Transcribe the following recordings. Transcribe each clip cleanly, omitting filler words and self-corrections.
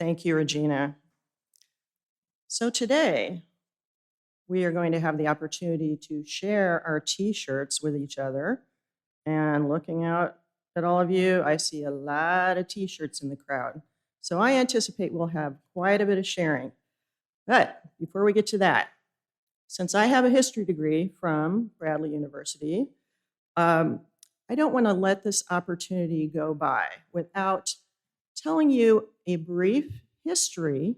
Thank you, Regina. So today, we are going to have the opportunity to share our t-shirts with each other. And looking out at all of you, I see a lot of t-shirts in the crowd. So I anticipate we'll have quite a bit of sharing. But before we get to that, since I have a history degree from Bradley University, I don't want to let this opportunity go by without telling you a brief history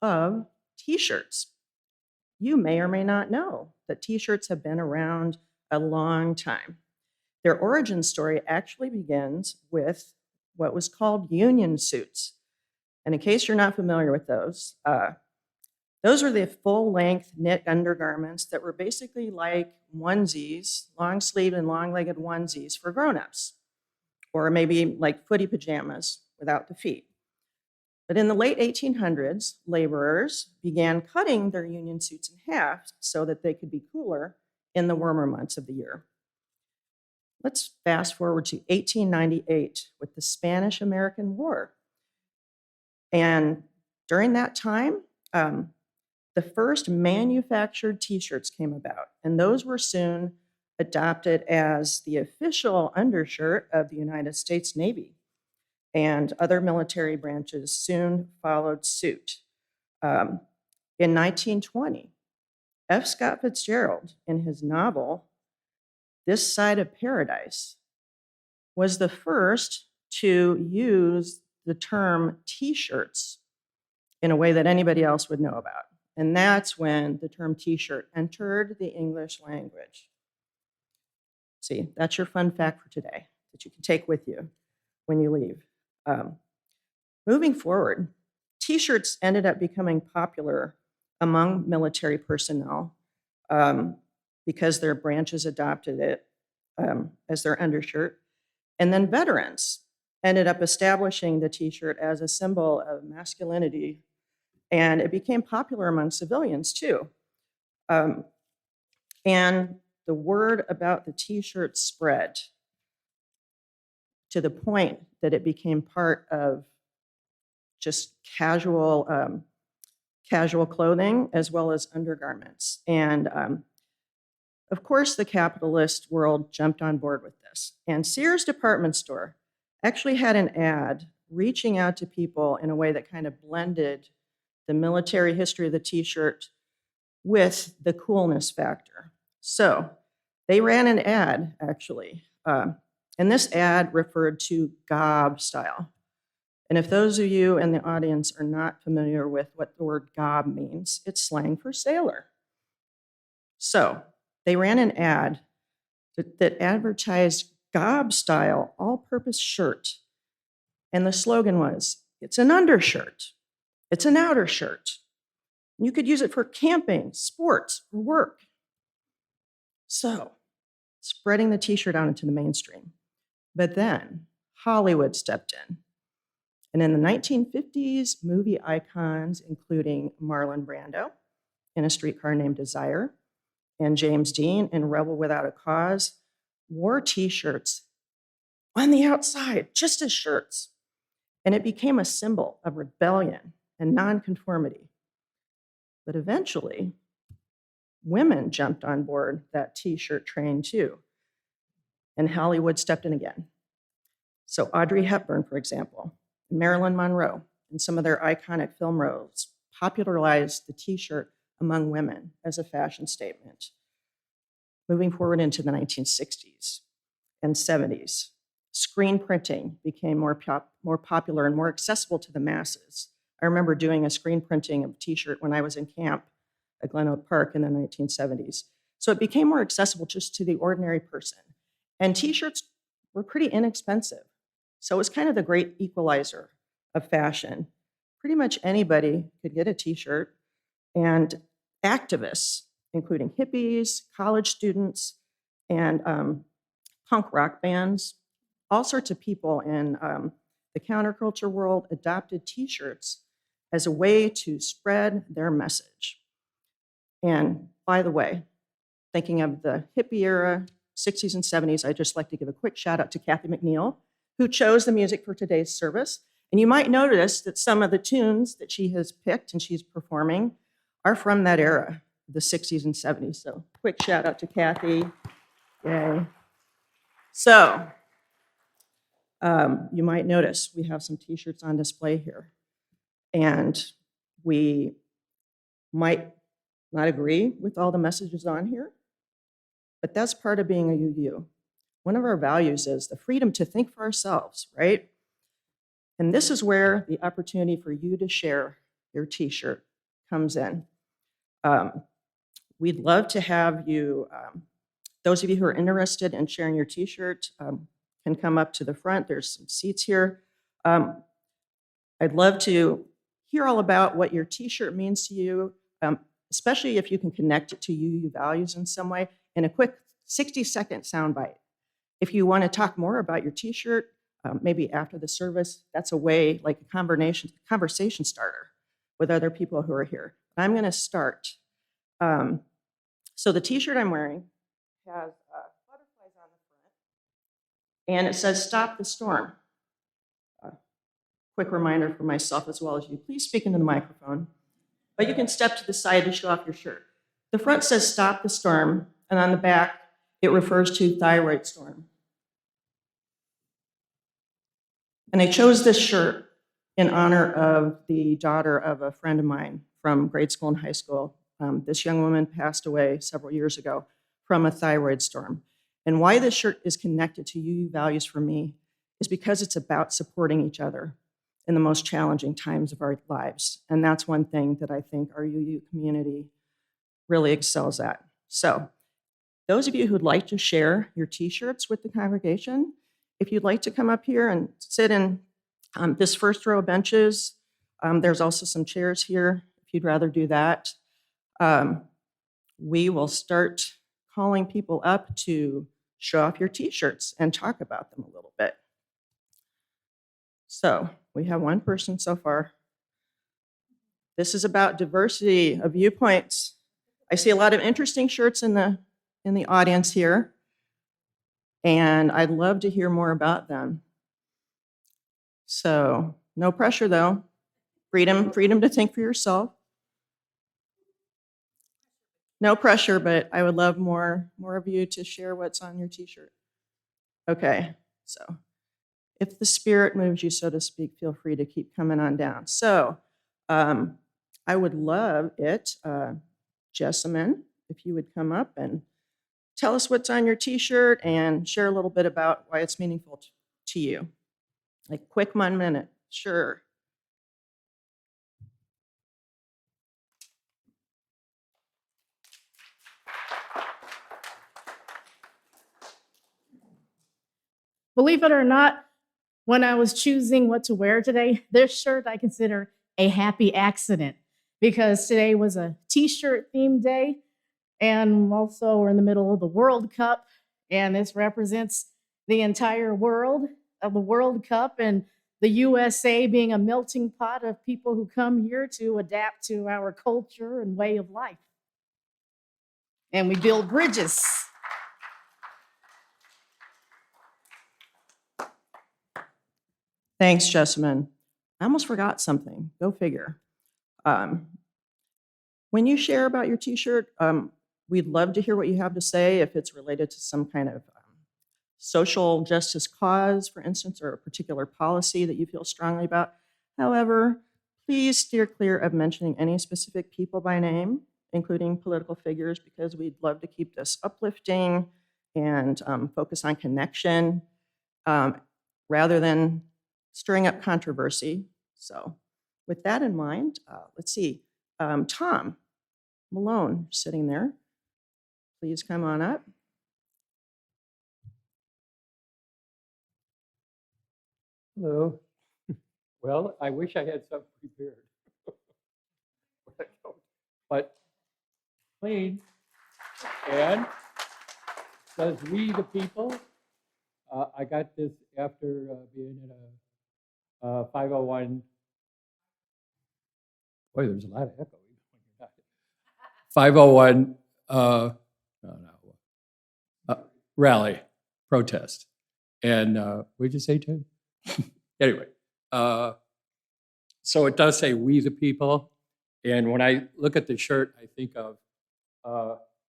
of t-shirts. You may or may not know that t-shirts have been around a long time. Their origin story actually begins with what was called union suits. And in case you're not familiar with those were the full-length knit undergarments that were basically like onesies, long-sleeved and long-legged onesies for grown-ups, or maybe like footy pajamas without the feet. But in the late 1800s, laborers began cutting their union suits in half so that they could be cooler in the warmer months of the year. Let's fast forward to 1898 with the Spanish-American War. And during that time, the first manufactured t-shirts came about, and those were soon adopted as the official undershirt of the United States Navy. And other military branches soon followed suit. In 1920, F. Scott Fitzgerald, in his novel, This Side of Paradise, was the first to use the term t-shirts in a way that anybody else would know about. And that's when the term t-shirt entered the English language. See, that's your fun fact for today that you can take with you when you leave. Moving forward, t-shirts ended up becoming popular among military personnel because their branches adopted it as their undershirt. And then veterans ended up establishing the t-shirt as a symbol of masculinity, and it became popular among civilians too. And the word about the t-shirt spread to the point that it became part of just casual clothing as well as undergarments. And of course, the capitalist world jumped on board with this. And Sears department store actually had an ad reaching out to people in a way that kind of blended the military history of the t-shirt with the coolness factor. So they ran an ad, actually. And this ad referred to gob style. And if those of you in the audience are not familiar with what the word gob means, it's slang for sailor. So they ran an ad that advertised gob style all-purpose shirt. And the slogan was, it's an undershirt, it's an outer shirt. You could use it for camping, sports, or work. So spreading the t-shirt out into the mainstream. But then Hollywood stepped in. And in the 1950s, movie icons, including Marlon Brando in A Streetcar Named Desire, and James Dean in Rebel Without a Cause, wore t-shirts on the outside, just as shirts. And it became a symbol of rebellion and nonconformity. But eventually, women jumped on board that t-shirt train too. And Hollywood stepped in again. So Audrey Hepburn, for example, and Marilyn Monroe, and some of their iconic film roles popularized the t-shirt among women as a fashion statement. Moving forward into the 1960s and 70s, screen printing became more popular and more accessible to the masses. I remember doing a screen printing of a t-shirt when I was in camp at Glen Oak Park in the 1970s. So it became more accessible just to the ordinary person. And t-shirts were pretty inexpensive. So it was kind of the great equalizer of fashion. Pretty much anybody could get a t-shirt, and activists, including hippies, college students, and punk rock bands, all sorts of people in the counterculture world adopted t-shirts as a way to spread their message. And by the way, thinking of the hippie era, 60s and 70s, I'd just like to give a quick shout out to Kathy McNeil, who chose the music for today's service. And you might notice that some of the tunes that she has picked and she's performing are from that era, the 60s and 70s. So quick shout out to Kathy. Yay. So you might notice we have some t-shirts on display here. And we might not agree with all the messages on here, but that's part of being a UU. One of our values is the freedom to think for ourselves, right? And this is where the opportunity for you to share your t-shirt comes in. We'd love to have you, those of you who are interested in sharing your t-shirt can come up to the front. There's some seats here. I'd love to hear all about what your t-shirt means to you, especially if you can connect it to UU values in some way, in a quick 60-second soundbite. If you want to talk more about your t-shirt, maybe after the service, that's a way, like a conversation starter with other people who are here. I'm going to start. So the t-shirt I'm wearing has butterflies on the front, and it says, "Stop the storm." Quick reminder for myself as well as you, please speak into the microphone, but you can step to the side to show off your shirt. The front says, "Stop the storm," and on the back, it refers to thyroid storm. And I chose this shirt in honor of the daughter of a friend of mine from grade school and high school. This young woman passed away several years ago from a thyroid storm. And why this shirt is connected to UU values for me is because it's about supporting each other in the most challenging times of our lives. And that's one thing that I think our UU community really excels at. So those of you who'd like to share your t-shirts with the congregation, if you'd like to come up here and sit in this first row of benches, there's also some chairs here if you'd rather do that. We will start calling people up to show off your t-shirts and talk about them a little bit. So we have one person so far. This is about diversity of viewpoints. I see a lot of interesting shirts in the audience here, and I'd love to hear more about them. So no pressure though. Freedom to think for yourself. No pressure, but I would love more of you to share what's on your t-shirt. Okay, so if the spirit moves you, so to speak, feel free to keep coming on down. So I would love it, Jessamine, if you would come up and tell us what's on your t-shirt and share a little bit about why it's meaningful to you. Like quick 1 minute, sure. Believe it or not, when I was choosing what to wear today, this shirt I consider a happy accident because today was a t-shirt themed day, and also we're in the middle of the World Cup, and this represents the entire world of the World Cup and the USA being a melting pot of people who come here to adapt to our culture and way of life. And we build bridges. Thanks, Jessamine. I almost forgot something. Go figure. When you share about your t-shirt, we'd love to hear what you have to say if it's related to some kind of social justice cause, for instance, or a particular policy that you feel strongly about. However, please steer clear of mentioning any specific people by name, including political figures, because we'd love to keep this uplifting and focus on connection rather than stirring up controversy. So with that in mind, let's see. Tom Malone sitting there. Please come on up. Hello. Well, I wish I had something prepared. But clean and says "We the People." I got this after being in a 501. Boy, there's a lot of echo. 501 rally protest. And what'd you say, Tim? Anyway, So it does say "We the People," and when I look at the shirt, I think of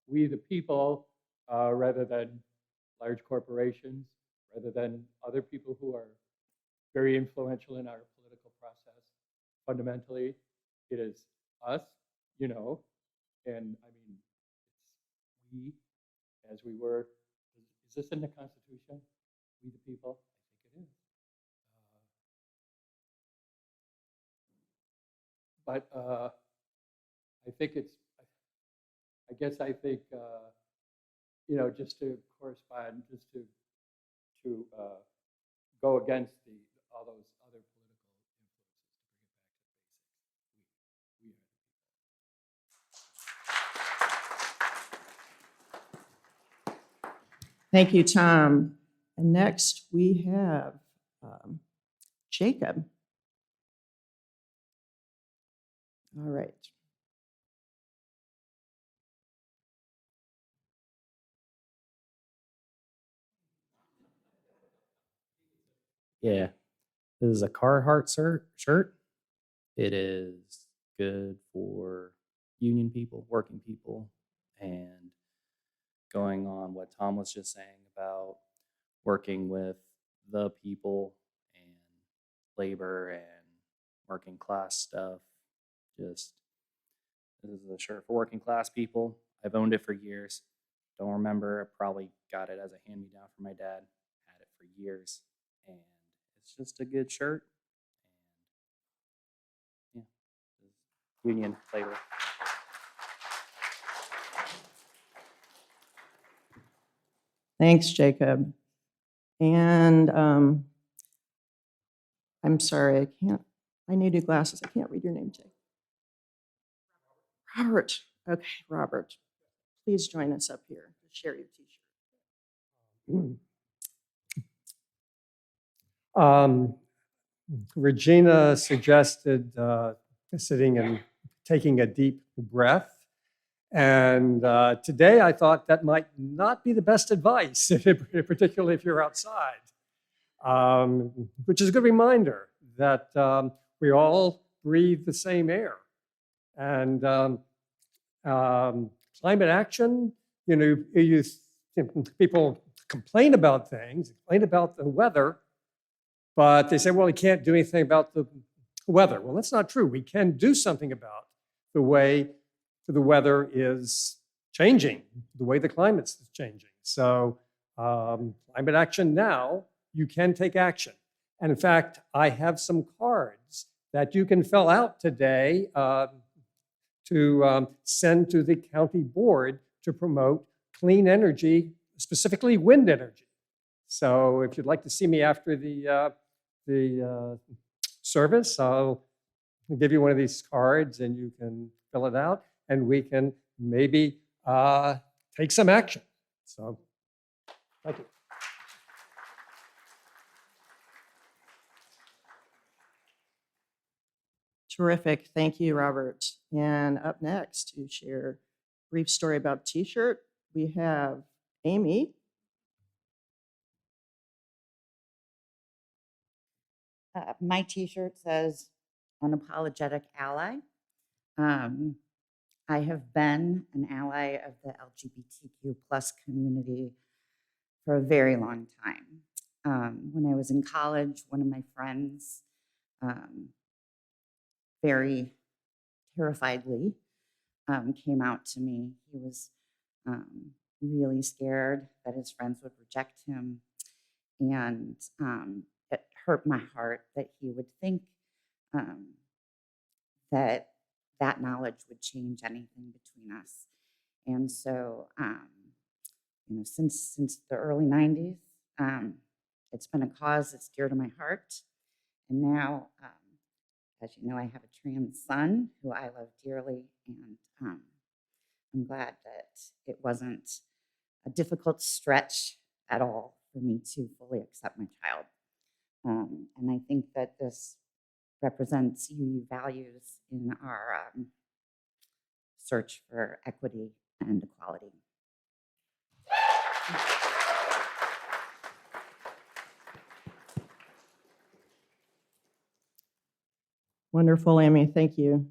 "We the People" rather than large corporations, rather than other people who are very influential in our political process. Fundamentally, it is us, you know, and I mean, it's we, as we were. Is this in the Constitution? We the people? I think it is. But I think it's, I guess I think, just to correspond, just to go against all those other political influences to bring it back to basics. Thank you, Tom. And next we have Jacob. All right. Yeah, this is a Carhartt shirt. It is good for union people, working people, and going on what Tom was just saying about working with the people and labor and working class stuff. Just this is a shirt for working class people. I've owned it for years. Don't remember. I probably got it as a hand me down from my dad. Had it for years, and it's just a good shirt. And yeah, union labor. Thanks, Jacob. And I'm sorry, I need new glasses. I can't read your name today. Robert. Okay, Robert. Please join us up here to share your t-shirt. Regina suggested sitting and taking a deep breath. And today I thought that might not be the best advice, particularly if you're outside, which is a good reminder that we all breathe the same air. And climate action, people complain about things, complain about the weather, but they say, well, we can't do anything about the weather. Well, that's not true. We can do something about the way the weather is changing, the way the climate's changing. So climate action now, you can take action. And in fact, I have some cards that you can fill out today to send to the county board to promote clean energy, specifically wind energy. So if you'd like to see me after the service, I'll give you one of these cards and you can fill it out and we can maybe take some action. So, thank you. Terrific. Thank you, Robert. And up next to share a brief story about the t-shirt, we have Amy. My t-shirt says unapologetic ally. I have been an ally of the LGBTQ plus community for a very long time. When I was in college, one of my friends very terrifiedly came out to me. He was really scared that his friends would reject him. And it hurt my heart that he would think that that knowledge would change anything between us. And so, since the early 90s, it's been a cause that's dear to my heart. And now, as you know, I have a trans son who I love dearly, and I'm glad that it wasn't a difficult stretch at all for me to fully accept my child. And I think that this represents UU values in our search for equity and equality. Wonderful, Amy. Thank you.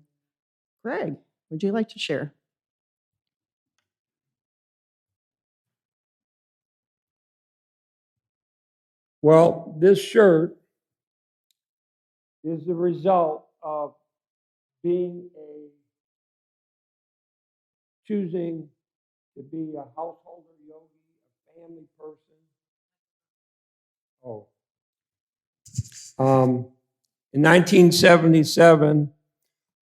Greg, would you like to share? Well, this shirt is the result of choosing to be a householder yogi, a family person. Oh. In 1977,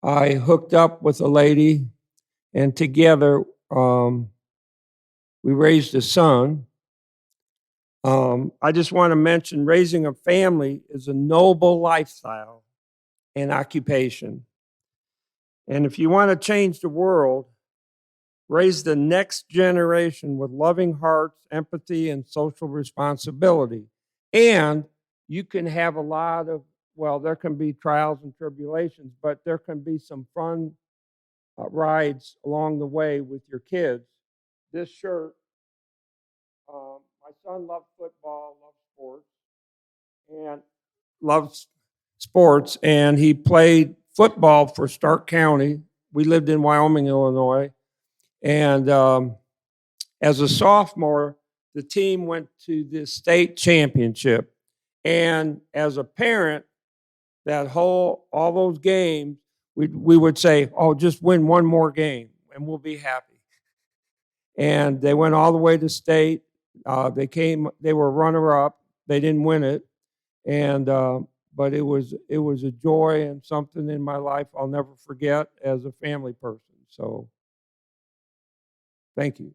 I hooked up with a lady, and together we raised a son. I just want to mention raising a family is a noble lifestyle and occupation. And if you want to change the world, raise the next generation with loving hearts, empathy, and social responsibility. And you can have a lot of, well, there can be trials and tribulations, but there can be some fun rides along the way with your kids. This shirt, my son loved football, loves sports, and he played football for Stark County. We lived in Wyoming, Illinois. And as a sophomore, the team went to the state championship. And as a parent, all those games, we would say, oh, just win one more game and we'll be happy. And they went all the way to state. They were runner-up. They didn't win it. And but it was a joy and something in my life I'll never forget as a family person. So thank you.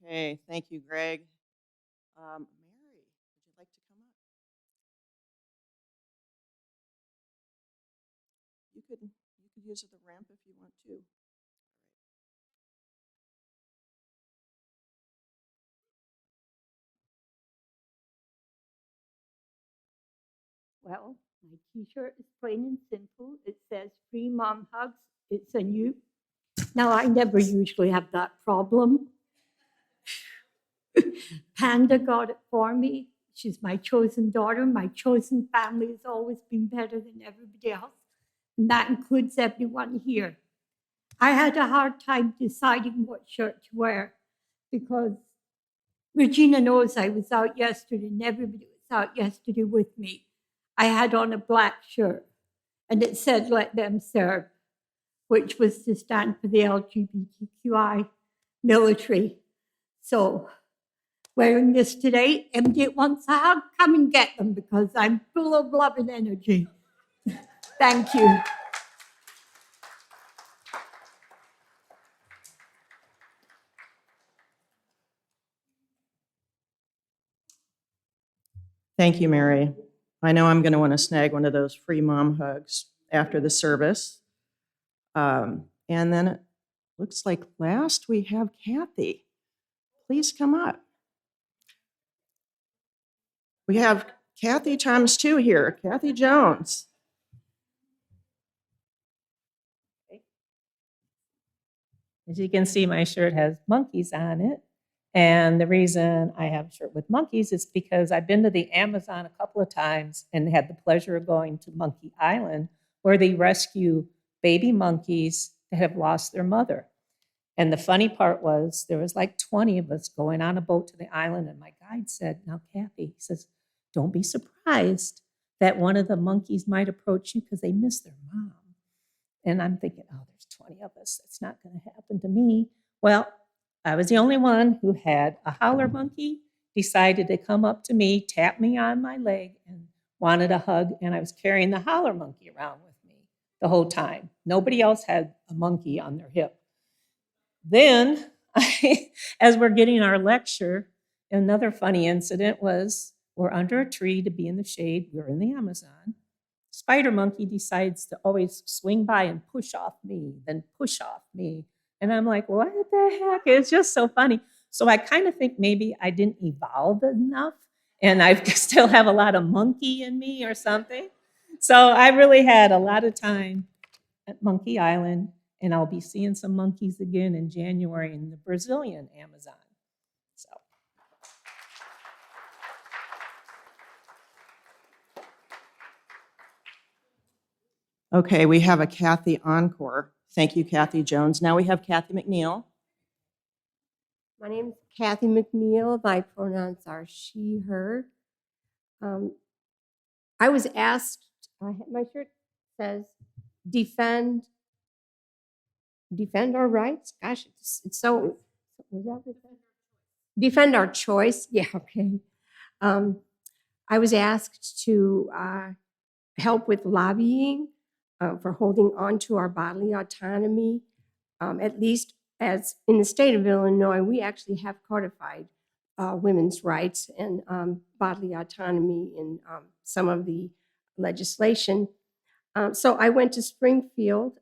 Okay, thank you, Greg. Mary, would you like to come up? You could use the ramp if you want to. Well, my t-shirt is plain and simple. It says free mom hugs. It's a new. Now, I never usually have that problem. Panda got it for me. She's my chosen daughter. My chosen family has always been better than everybody else. And that includes everyone here. I had a hard time deciding what shirt to wear because Regina knows I was out yesterday and everybody was out yesterday with me. I had on a black shirt and it said, let them serve, which was to stand for the LGBTQI military. So wearing this today, MD wants a hug, come and get them because I'm full of love and energy. Thank you. Thank you, Mary. I know I'm going to want to snag one of those free mom hugs after the service. And then it looks like last we have Kathy. Please come up. We have Kathy times two here, Kathy Jones. As you can see, my shirt has monkeys on it. And the reason I have a shirt with monkeys is because I've been to the Amazon a couple of times and had the pleasure of going to Monkey Island, where they rescue baby monkeys that have lost their mother. And the funny part was there was like 20 of us going on a boat to the island. And my guide said, now, Kathy, he says, don't be surprised that one of the monkeys might approach you because they miss their mom. And I'm thinking, oh, there's 20 of us. That's not going to happen to me. Well, I was the only one who had a howler monkey, decided to come up to me, tap me on my leg, and wanted a hug. And I was carrying the howler monkey around with me the whole time. Nobody else had a monkey on their hip. Then, as we're getting our lecture, another funny incident was we're under a tree to be in the shade. We're in the Amazon. Spider monkey decides to always swing by and push off me, then push off me. And I'm like, what the heck? It's just so funny. So I kind of think maybe I didn't evolve enough and I still have a lot of monkey in me or something. So I really had a lot of time at Monkey Island, and I'll be seeing some monkeys again in January in the Brazilian Amazon. So. Okay, we have a Kathy encore. Thank you, Kathy Jones. Now we have Kathy McNeil. My name is Kathy McNeil. My pronouns are she, her. I was asked, my shirt says, defend our rights. Gosh, it's so, was that what it said? Defend our choice. Yeah, okay. I was asked to help with lobbying for holding on to our bodily autonomy, at least as in the state of Illinois, we actually have codified women's rights and bodily autonomy in some of the legislation. So I went to Springfield.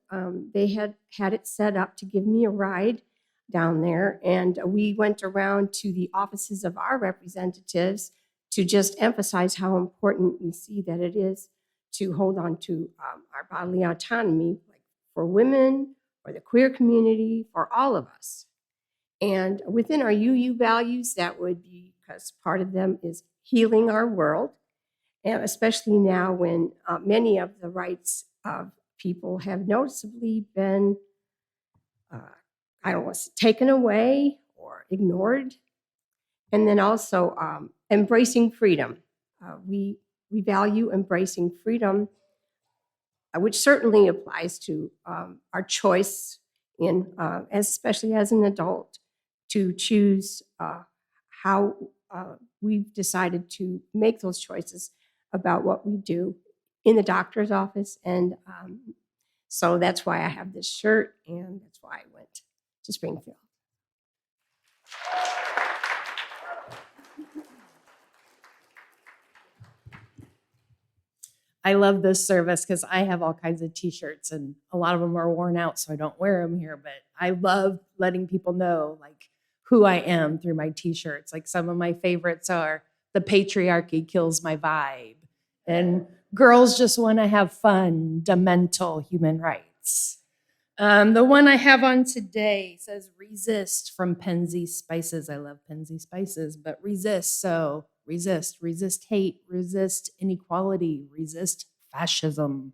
They had it set up to give me a ride down there, and we went around to the offices of our representatives to just emphasize how important we see that it is to hold on to our bodily autonomy, like for women, for the queer community, for all of us. And within our UU values, that would be, because part of them is healing our world, and especially now when many of the rights of people have noticeably been, I don't want to say taken away or ignored. And then also embracing freedom. We value embracing freedom, which certainly applies to our choice in, especially as an adult, to choose how we've decided to make those choices about what we do in the doctor's office. And so that's why I have this shirt, and that's why I went to Springfield. I love this service because I have all kinds of t-shirts and a lot of them are worn out, so I don't wear them here, but I love letting people know like who I am through my t-shirts. Like some of my favorites are "The Patriarchy Kills My Vibe" and "Girls Just Want to Have Fun, Fundamental Human Rights." The one I have on today says "Resist" from Penzi Spices. I love Penzi Spices, but resist. So resist hate, resist inequality, resist fascism.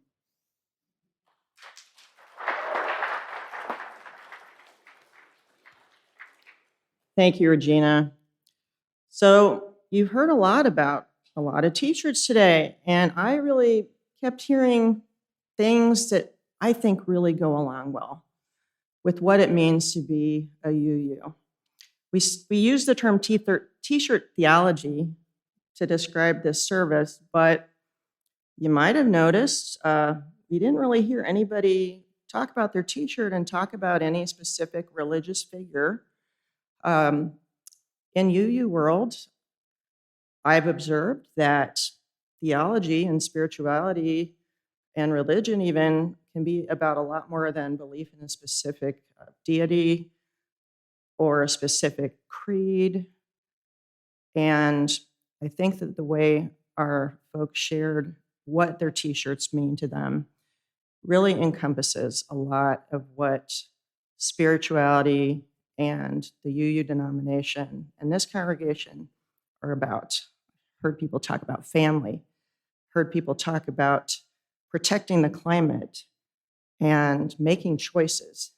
Thank you, Regina. So you've heard a lot about a lot of t-shirts today, and I really kept hearing things that I think really go along well with what it means to be a UU. We use the term t-shirt theology to describe this service, but you might have noticed we didn't really hear anybody talk about their t-shirt and talk about any specific religious figure. In UU world, I've observed that theology and spirituality and religion even can be about a lot more than belief in a specific deity or a specific creed. And I think that the way our folks shared what their t-shirts mean to them really encompasses a lot of what spirituality and the UU denomination and this congregation are about. Heard people talk about family, heard people talk about protecting the climate and making choices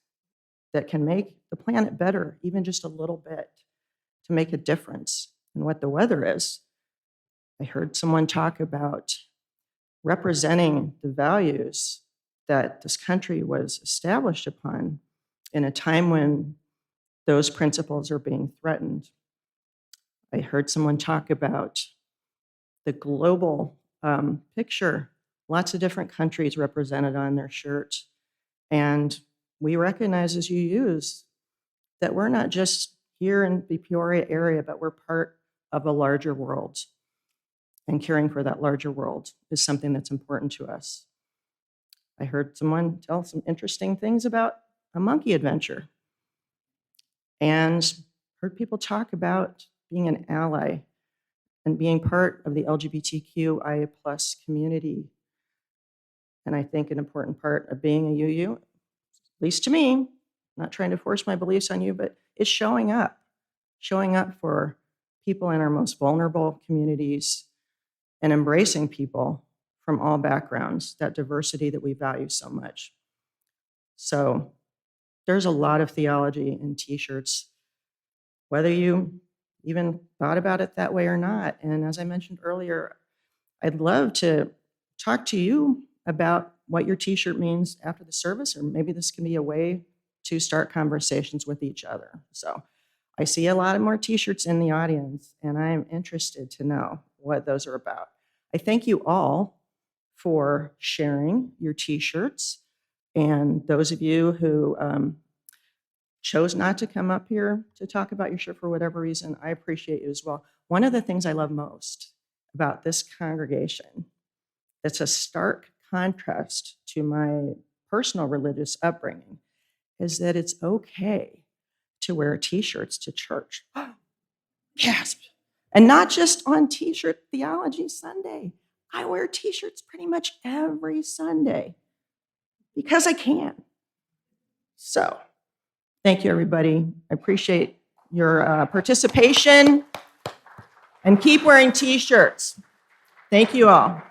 that can make the planet better, even just a little bit, to make a difference in what the weather is. I heard someone talk about representing the values that this country was established upon in a time when those principles are being threatened. I heard someone talk about the global picture, lots of different countries represented on their shirts. And we recognize as UUs that we're not just here in the Peoria area, but we're part of a larger world. And caring for that larger world is something that's important to us. I heard someone tell some interesting things about a monkey adventure and heard people talk about being an ally and being part of the LGBTQIA+ community. And I think an important part of being a UU, at least to me, not trying to force my beliefs on you, but is showing up for people in our most vulnerable communities and embracing people from all backgrounds, that diversity that we value so much. So there's a lot of theology in t-shirts, whether you even thought about it that way or not. And as I mentioned earlier, I'd love to talk to you about what your t-shirt means after the service, or maybe this can be a way to start conversations with each other. So I see a lot more t-shirts in the audience, and I am interested to know what those are about. I thank you all for sharing your t-shirts, and those of you who chose not to come up here to talk about your shirt for whatever reason, I appreciate you as well. One of the things I love most about this congregation that's a stark contrast to my personal religious upbringing is that it's okay to wear t-shirts to church. Gasp. And not just on T-shirt Theology Sunday. I wear t-shirts pretty much every Sunday because I can. So thank you, everybody. I appreciate your participation, and keep wearing t-shirts. Thank you all.